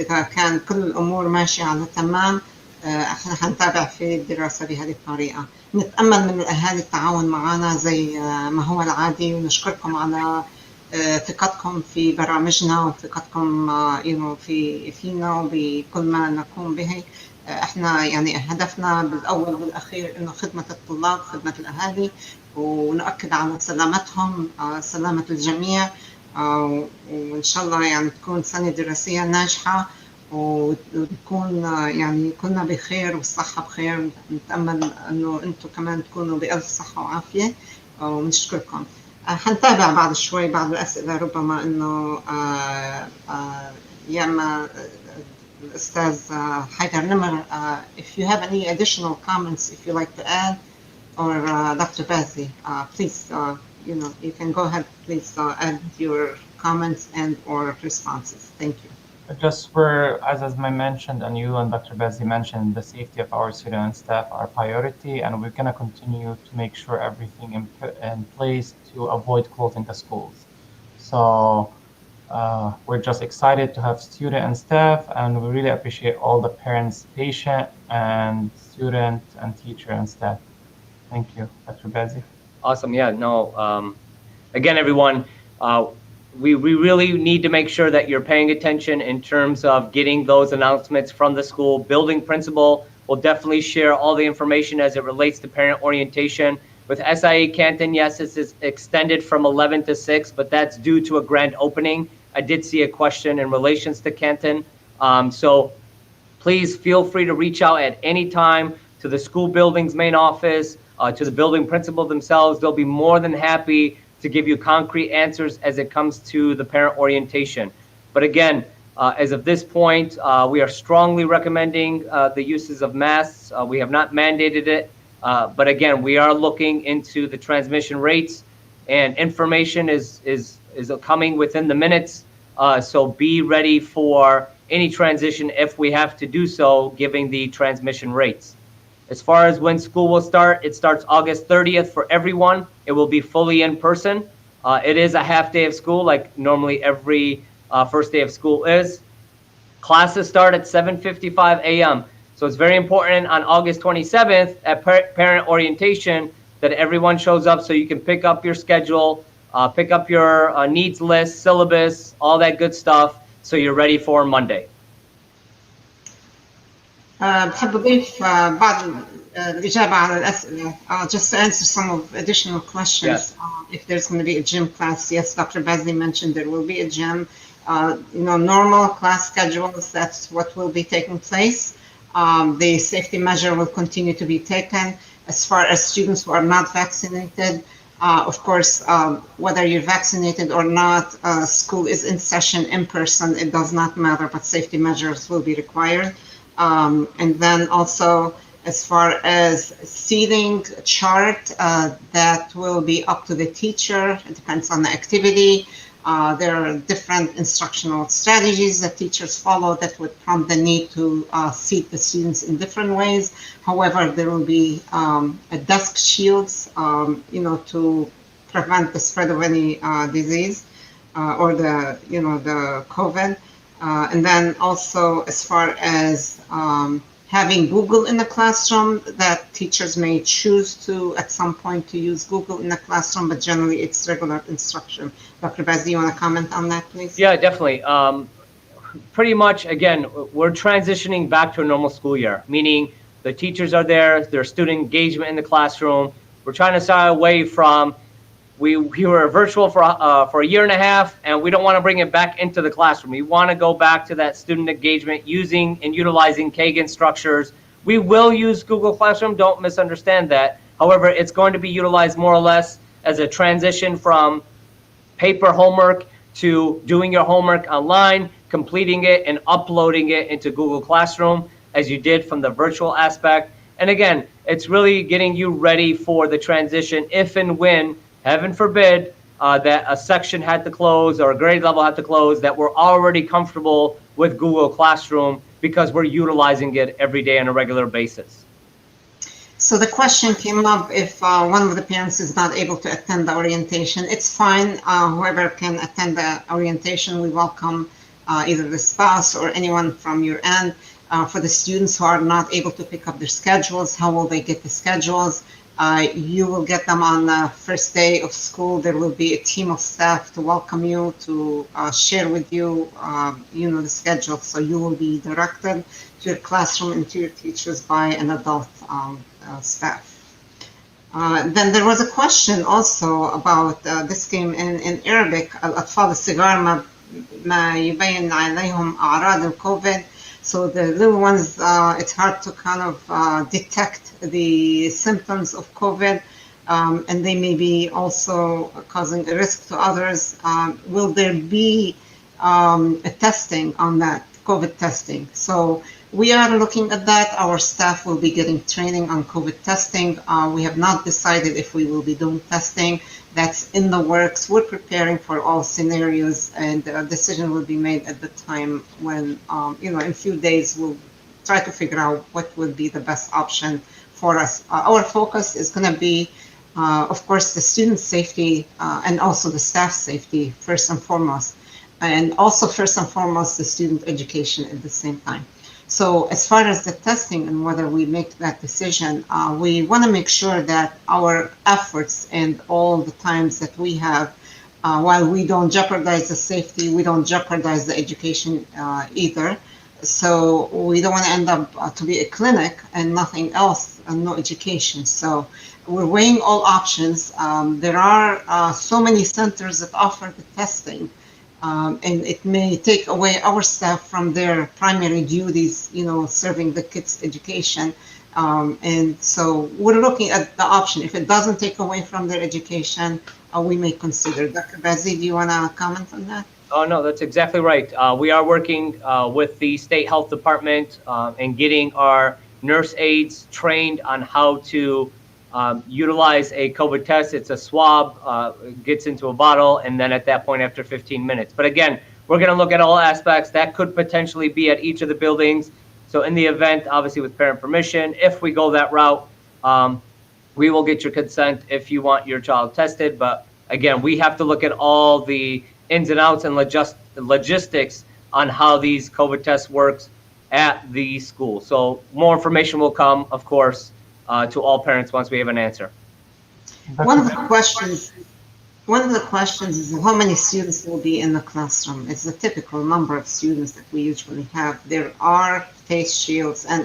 اذا كان كل الامور ماشية على تمام احنا هنتابع في الدراسة بهذه الطريقة. نتأمل من الاهالي التعاون معنا زي ما هو العادي، ونشكركم على ثقتكم في برامجنا وثقتكم فينا وبكل ما نقوم به. احنا يعني هدفنا بالاول والاخير انه خدمه الطلاب، خدمه الاهالي، ونؤكد على سلامتهم، سلامه الجميع، وان شاء الله يعني تكون سنه دراسيه ناجحه ونكون يعني كلنا بخير والصحه بخير. نتامل انه انتم كمان تكونوا بالف صحه وعافيه، ونشكركم. حنتابع بعد شوي بعض الاسئله، ربما انه يا اما الأستاذ Haidar Nemer, if you have any additional comments, if you like to add, or Dr. Bazzi, please, you can go ahead, please add your comments and or responses. Thank you. Just for, as I mentioned, and you and Dr. Bazzi mentioned, the safety of our students and staff are priority, and we're going to continue to make sure everything in place to avoid closing the schools. So we're just excited to have student and staff, and we really appreciate all the parents, patient, and student and teacher and staff. Thank you, Dr. Bazzi. Awesome. Yeah, no. Again, everyone, we really need to make sure that you're paying attention in terms of getting those announcements from the school. Building principal will definitely share all the information as it relates to parent orientation. With SIA Canton, yes, this is extended from 11 to 6, but that's due to a grand opening. I did see a question in relations to Canton. So please feel free to reach out at any time to the school building's main office, to the building principal themselves. They'll be more than happy to give you concrete answers as it comes to the parent orientation. But again, as of this point, we are strongly recommending the uses of masks. We have not mandated it, but again, we are looking into the transmission rates, and information is coming within the minutes. So be ready for any transition if we have to do so, given the transmission rates. As far as when school will start, it starts August 30th for everyone. It will be fully in person. It is a half day of school, like normally every first day of school is. Classes start at 7:55 a.m. So it's very important on August 27th at parent orientation that everyone shows up so you can pick up your schedule, pick up your needs list, syllabus, all that good stuff, so you're ready for Monday. بحب أضيف بعض الإجابة على الأسئلة. Just to answer some of additional questions. Yes. If there's going to be a gym class, yes, Dr. Bazzi mentioned there will be a gym. Normal class schedules, that's what will be taking place. The safety measure will continue to be taken. As far as students who are not vaccinated, of course, whether you're vaccinated or not, school is in session in person. It does not matter, but safety measures will be required. And then also, as far as seating chart, that will be up to the teacher. It depends on the activity. There are different instructional strategies that teachers follow that would prompt the need to seat the students in different ways. However, there will be desk shields, to prevent the spread of any disease or the COVID. And then also, as far as having Google in the classroom, that teachers may choose to, at some point, to use Google in the classroom, but generally it's regular instruction. Dr. Bazzi, do you want to comment on that, please? Yeah, definitely. Pretty much, again, we're transitioning back to a normal school year, meaning The teachers are there. There's student engagement in the classroom. We're trying to stay away from, we were virtual for a year and a half, and we don't want to bring it back into the classroom. We want to go back to that student engagement using and utilizing Kagan structures. We will use Google Classroom, don't misunderstand that. However, it's going to be utilized more or less as a transition from paper homework to doing your homework online, completing it and uploading it into Google Classroom as you did from the virtual aspect. And again, it's really getting you ready for the transition if and when, heaven forbid, that a section had to close or a grade level had to close, that we're already comfortable with Google Classroom because we're utilizing it every day on a regular basis. So the question came up if one of the parents is not able to attend the orientation. It's fine. Whoever can attend the orientation, we welcome either the spouse or anyone from your end. For the students who are not able to pick up their schedules, how will they get the schedules? You will get them on the first day of school. There will be a team of staff to welcome you, to share with you, the schedule. So you will be directed to your classroom and to your teachers by an adult staff. Then there was a question also about this came in Arabic. الأطفال الصغار ما يبين عليهم أعراض الكوفيد. So the little ones, it's hard to kind of detect the symptoms of COVID, and they may be also causing a risk to others. Will there be a testing on that, COVID testing? So we are looking at that. Our staff will be getting training on COVID testing. We have not decided if we will be doing testing. That's in the works. We're preparing for all scenarios, and a decision will be made at the time when, in a few days, we'll try to figure out what would be the best option for us. Our focus is going to be, of course, the student safety and also the staff safety first and foremost, and also first and foremost the student education at the same time. So as far as the testing and whether we make that decision, we want to make sure that our efforts and all the times that we have, while we don't jeopardize the safety, we don't jeopardize the education either. So we don't want to end up to be a clinic and nothing else and no education. So we're weighing all options. There are so many centers that offer the testing. And it may take away our staff from their primary duties, serving the kids' education. And so we're looking at the option. If it doesn't take away from their education, we may consider. Dr. Bazzi, do you want to comment on that? Oh, no, that's exactly right. We are working with the State Health Department and getting our nurse aides trained on how to utilize a COVID test. It's a swab, gets into a bottle, and then at that point, after 15 minutes. But again, we're going to look at all aspects that could potentially be at each of the buildings. So in the event, obviously with parent permission, if we go that route, we will get your consent if you want your child tested. But again, we have to look at all the ins and outs and logistics on how these COVID tests works at the school. So more information will come, of course, to all parents once we have an answer. One of the questions is how many students will be in the classroom. It's the typical number of students that we usually have. There are face shields I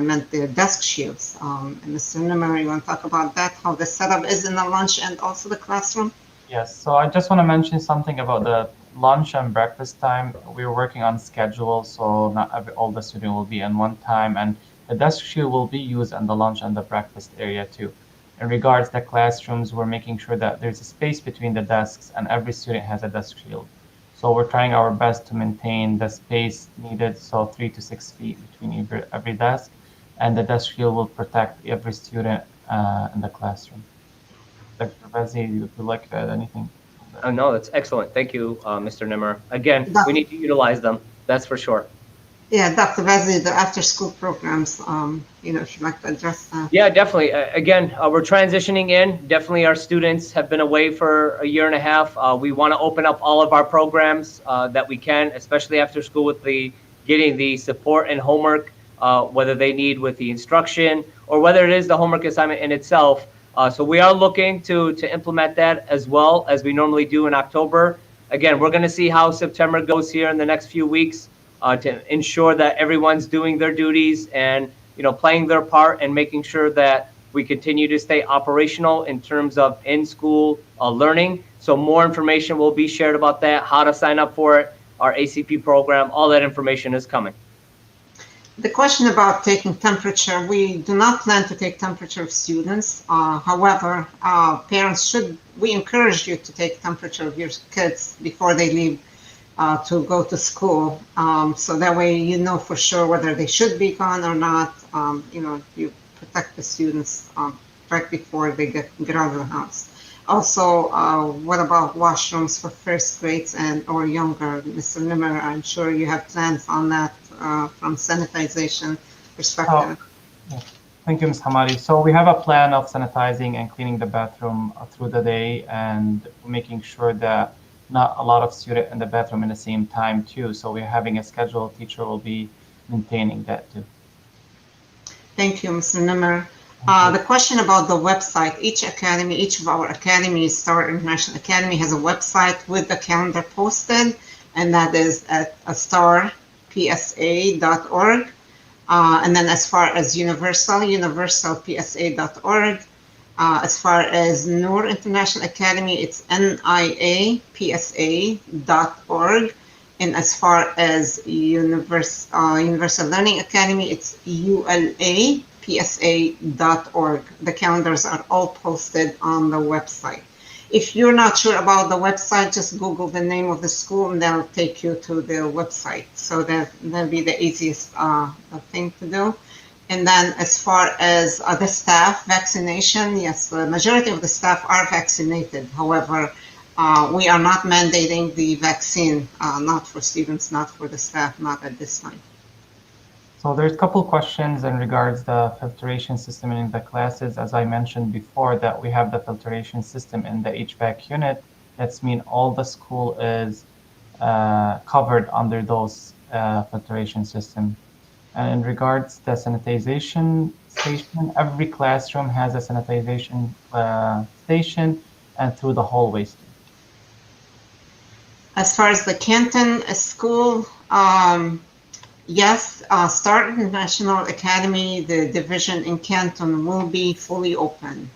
meant the desk shields. Mr. Nemer, you want to talk about that, how the setup is in the lunch and also the classroom? Yes, so I just want to mention something about the lunch and breakfast time. We're working on schedule, so not all the students will be in one time, and the desk shield will be used in the lunch and the breakfast area too. In regards to the classrooms, we're making sure that there's a space between the desks and every student has a desk shield. So we're trying our best to maintain the space needed, so 3 to 6 feet between every desk, and the desk shield will protect every student in the classroom. Dr. Bazzi, would you like to add anything? No, that's excellent. Thank you, Mr. Nemer. Again, we need to utilize them. That's for sure. Yeah, Dr. Bazzi, the after-school programs, if you'd like to address that. Yeah, definitely. Again, we're transitioning in. Definitely our students have been away for a year and a half. We want to open up all of our programs that we can, especially after school with getting the support and homework, whether they need with the instruction or whether it is the homework assignment in itself. So we are looking to implement that as well as we normally do in October. Again, we're going to see how September goes here in the next few weeks. to ensure that everyone's doing their duties and, playing their part and making sure that we continue to stay operational in terms of in-school learning. So more information will be shared about that, how to sign up for it, our ACP program, all that information is coming. The question about taking temperature, we do not plan to take temperature of students. However, parents we encourage you to take temperature of your kids before they leave to go to school. So that way you know for sure whether they should be gone or not. You protect the students right before they get out of the house. Also, what about washrooms for first grades or younger? Mr. Nemer, I'm sure you have plans on that from sanitization perspective. Thank you, Ms. Hamadi. So we have a plan of sanitizing and cleaning the bathroom through the day and making sure that not a lot of students in the bathroom in the same time too. So we're having a schedule. Teacher will be maintaining that too. Thank you, Mr. Nemer. The question about the website, each of our academies, Star International Academy, has a website with the calendar posted, and that is at starpsa.org. And then as far as universalpsa.org. As far as Noor International Academy, it's niapsa.org. And as far as Universal Learning Academy, it's ulapsa.org. The calendars are all posted on the website. If you're not sure about the website, just Google the name of the school and that'll take you to the website. So that'll be the easiest thing to do. And then as far as the staff vaccination, yes, the majority of the staff are vaccinated. However, we are not mandating the vaccine, not for students, not for the staff, not at this time. So there's a couple questions in regards the filtration system in the classes. As I mentioned before, that we have the filtration system in the HVAC unit. That's mean all the school is covered under those filtration system. And in regards to sanitization station, every classroom has a sanitization station and through the hallways. As far as the Canton school, yes, Star International Academy, the division in Canton will be fully open.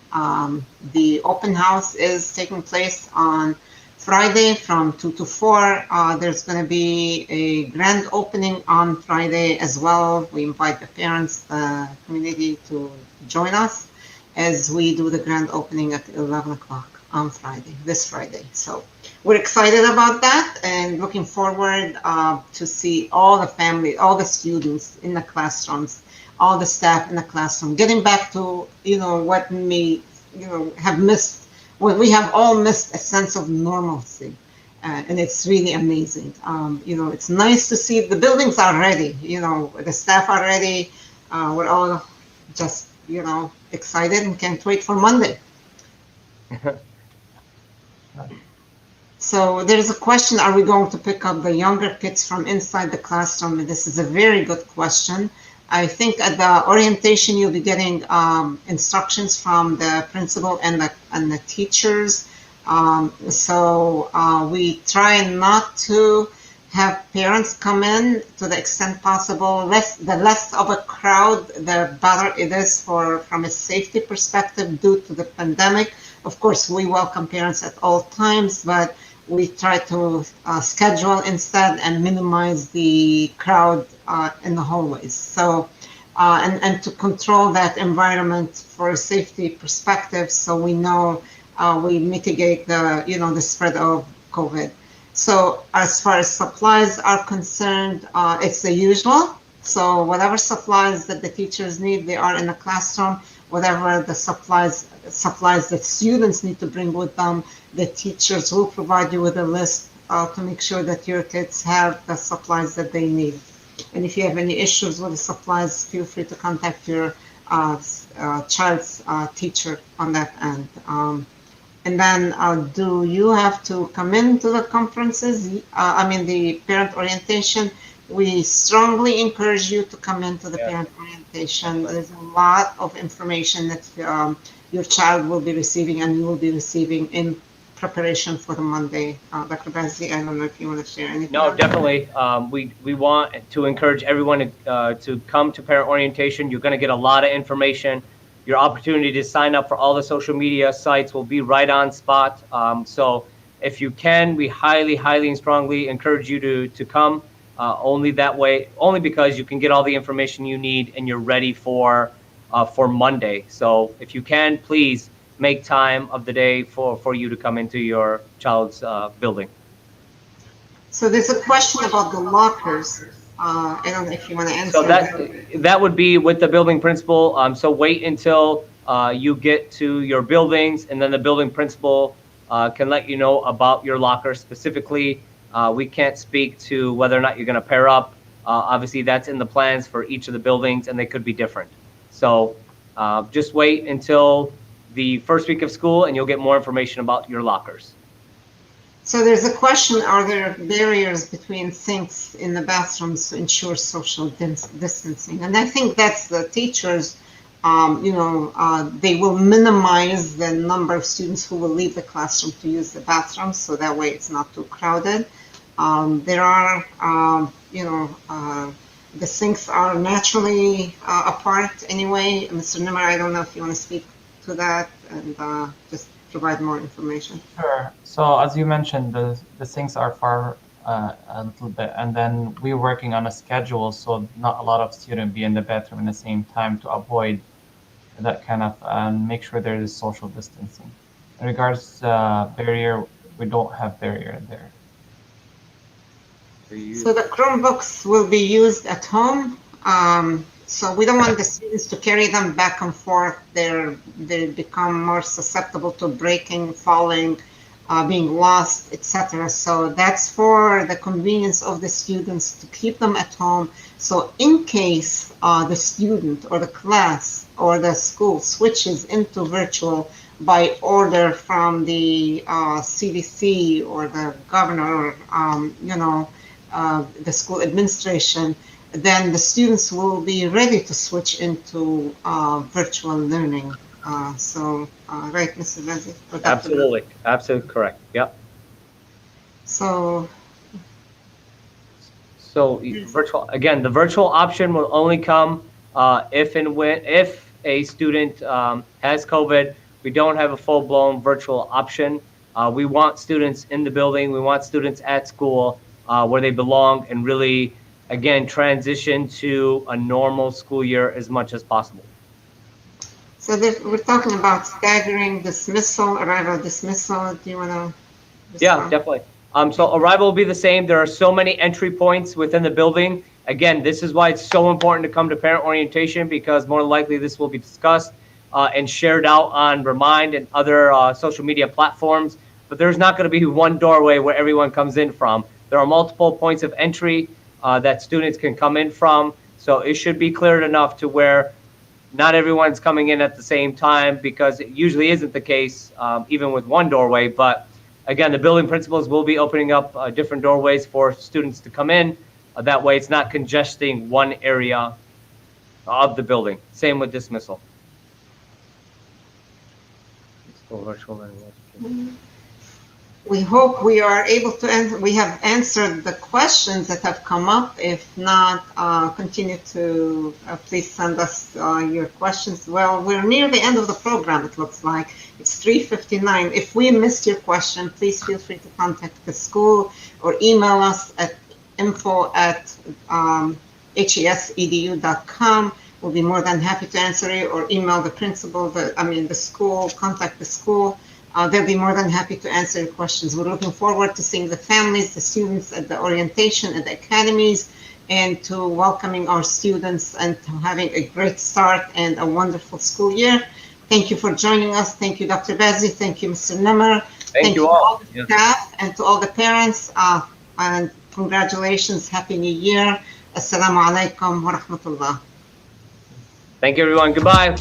The open house is taking place on Friday from 2 to 4. There's going to be a grand opening on Friday as well. We invite the parents, the community to join us as we do the grand opening at 11 o'clock on Friday, this Friday. So we're excited about that and looking forward to see all the family, all the students in the classrooms, all the staff in the classroom, getting back to, what we, have missed. Well, we have all missed a sense of normalcy, and it's really amazing. It's nice to see the buildings are ready, the staff are ready. We're all just, excited and can't wait for Monday. So there's a question, are we going to pick up the younger kids from inside the classroom? And this is a very good question. I think at the orientation, you'll be getting instructions from the principal and the teachers. So we try not to have parents come in to the extent possible. The less of a crowd, the better it is from a safety perspective due to the pandemic. Of course, we welcome parents at all times, but we try to schedule instead and minimize the crowd in the hallways. So, and to control that environment for a safety perspective, so we know we mitigate the spread of COVID. So as far as supplies are concerned, it's the usual. So whatever supplies that the teachers need, they are in the classroom. Whatever the supplies that students need to bring with them, the teachers will provide you with a list to make sure that your kids have the supplies that they need. And if you have any issues with the supplies, feel free to contact your child's teacher on that end. And then do you have to come into the conferences? The parent orientation? We strongly encourage you to come into the parent orientation. There's a lot of information that your child will be receiving and you will be receiving in preparation for the Monday. Dr. Bazzi, I don't know if you want to share anything. No, definitely. We want to encourage everyone to come to parent orientation. You're going to get a lot of information. Your opportunity to sign up for all the social media sites will be right on spot. So if you can, we highly and strongly encourage you to come. Only that way, only because you can get all the information you need and you're ready for Monday. So if you can, please make time of the day for you to come into your child's building. So there's a question about the lockers. I don't know if you want to answer. So that would be with the building principal. So wait until you get to your buildings, and then the building principal can let you know about your locker specifically. We can't speak to whether or not you're going to pair up. Obviously, that's in the plans for each of the buildings, and they could be different. So just wait until the first week of school, and you'll get more information about your lockers. So there's a question, are there barriers between sinks in the bathrooms to ensure social distancing? And I think that's the teachers, they will minimize the number of students who will leave the classroom to use the bathroom, so that way it's not too crowded. There are, the sinks are naturally apart anyway. Mr. Nemer, I don't know if you want to speak to that and just provide more information. Sure. So as you mentioned, the sinks are far a little bit, and then we're working on a schedule so not a lot of students be in the bathroom in the same time to avoid that kind of make sure there is social distancing. In regards to barrier, we don't have barrier there. So the Chromebooks will be used at home. So we don't want the students to carry them back and forth. They become more susceptible to breaking, falling, being lost, etc. So that's for the convenience of the students to keep them at home. So in case the student or the class or the school switches into virtual by order from the CDC or the governor, the school administration, then the students will be ready to switch into virtual learning. Right, Mr. Bazzi? Absolutely correct. Yep. So virtual, again, the virtual option will only come if a student has COVID. We don't have a full-blown virtual option. We want students in the building. We want students at school where they belong and really, again, transition to a normal school year as much as possible. So we're talking about staggering dismissal, arrival dismissal. Do you want to respond? Yeah, definitely. So arrival will be the same. There are so many entry points within the building. Again, this is why it's so important to come to parent orientation, because more likely this will be discussed and shared out on Remind and other social media platforms. But there's not going to be one doorway where everyone comes in from. There are multiple points of entry that students can come in from. So it should be cleared enough to where not everyone's coming in at the same time, because it usually isn't the case, even with one doorway. But again, the building principals will be opening up different doorways for students to come in. That way it's not congesting one area of the building. Same with dismissal. We hope we are able to answer. We have answered the questions that have come up. If not, continue to please send us your questions. Well, we're near the end of the program, it looks like. It's 3:59. If we missed your question, please feel free to contact the school or email us at info@hesedu.com. We'll be more than happy to answer it, or email the principal, the school, contact the school. They'll be more than happy to answer your questions. We're looking forward to seeing the families, the students at the orientation, at the academies, and to welcoming our students and to having a great start and a wonderful school year. Thank you for joining us. Thank you, Dr. Bazzi. Thank you, Mr. Nemer. Thank you to all the staff and to all the parents. And congratulations. Happy New Year. Assalamu alaikum wa rahmatullah. Thank you, everyone. Goodbye.